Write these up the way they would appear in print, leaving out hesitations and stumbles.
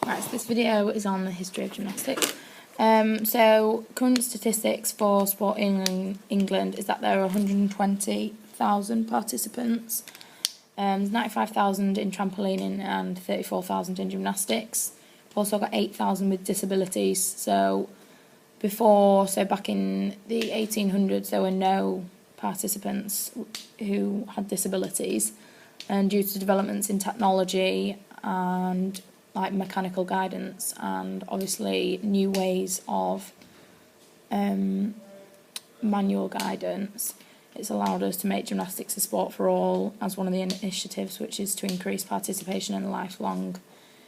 Right, so this video is on the history of gymnastics. So current statistics for sport in England is that there are 120,000 participants. There's 95,000 in trampolining and 34,000 in gymnastics. We've also got 8,000 with disabilities. So back in the 1800s, there were no participants who had disabilities, and due to developments in technology and like mechanical guidance and obviously new ways of manual guidance, it's allowed us to make gymnastics a sport for all as one of the initiatives, which is to increase participation and lifelong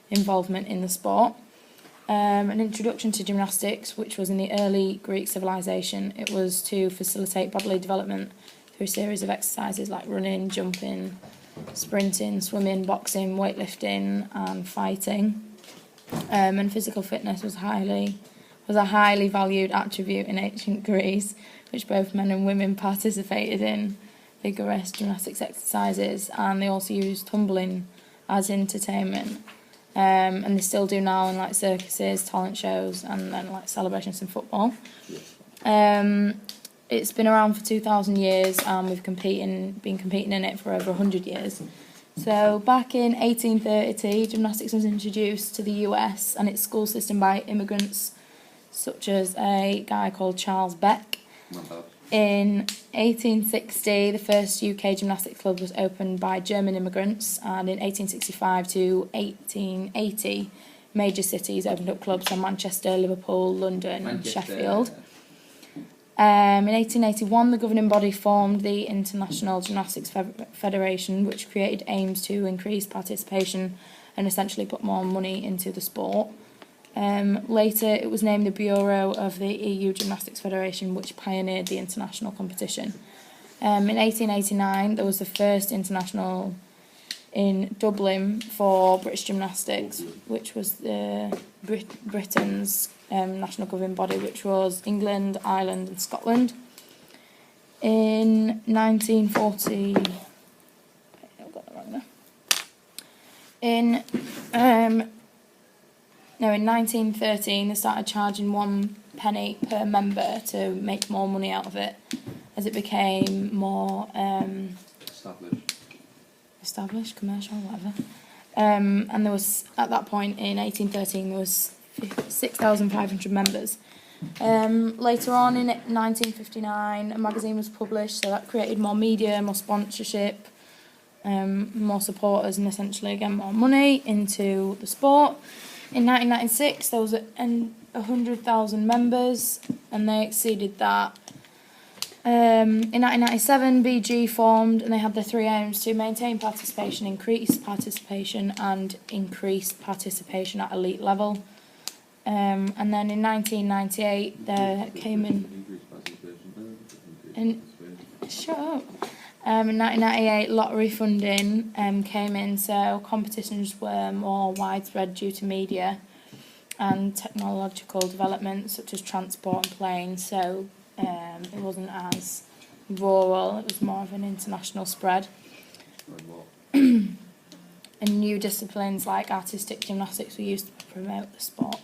involvement in the sport. An introduction to gymnastics, which was in the early Greek civilization. It was to facilitate bodily development through a series of exercises like running, jumping, sprinting, swimming, boxing, weightlifting and fighting. And physical fitness was a highly valued attribute in ancient Greece, which both men and women participated in vigorous gymnastics exercises, and they also used tumbling as entertainment. And they still do now in like circuses, talent shows, and then like celebrations in football. It's been around for 2,000 years, and we've been competing in it for over 100 years. So back in 1830, gymnastics was introduced to the US and its school system by immigrants such as a guy called Charles Beck. In 1860, the first UK gymnastics club was opened by German immigrants, and in 1865 to 1880, major cities opened up clubs in Manchester, Liverpool, London and Sheffield. In 1881, the governing body formed the International Gymnastics Federation, which created aims to increase participation and essentially put more money into the sport. Later, it was named the Bureau of the EU Gymnastics Federation, which pioneered the international competition. In 1889, there was the first international in Dublin for British gymnastics, which was Britain's national governing body, which was England, Ireland and Scotland. In 1940... I've got that wrong there. In 1913, they started charging 1 penny per member to make more money out of it, as it became more established, commercial, whatever. And there was, at that point in 1813, there was 6,500 members. Later on in 1959, a magazine was published, so that created more media, more sponsorship, more supporters, and essentially again more money into the sport. In 1996, there was 100,000 members, and they exceeded that. In 1997, BG formed, and they had their 3 aims: to maintain participation, increase participation, and increase participation at elite level. And then in 1998, there came in... Shut up. In 1998, lottery funding came in, so competitions were more widespread due to media and technological developments such as transport and planes, so it wasn't as rural, it was more of an international spread. And new disciplines like artistic gymnastics were used to promote the sport.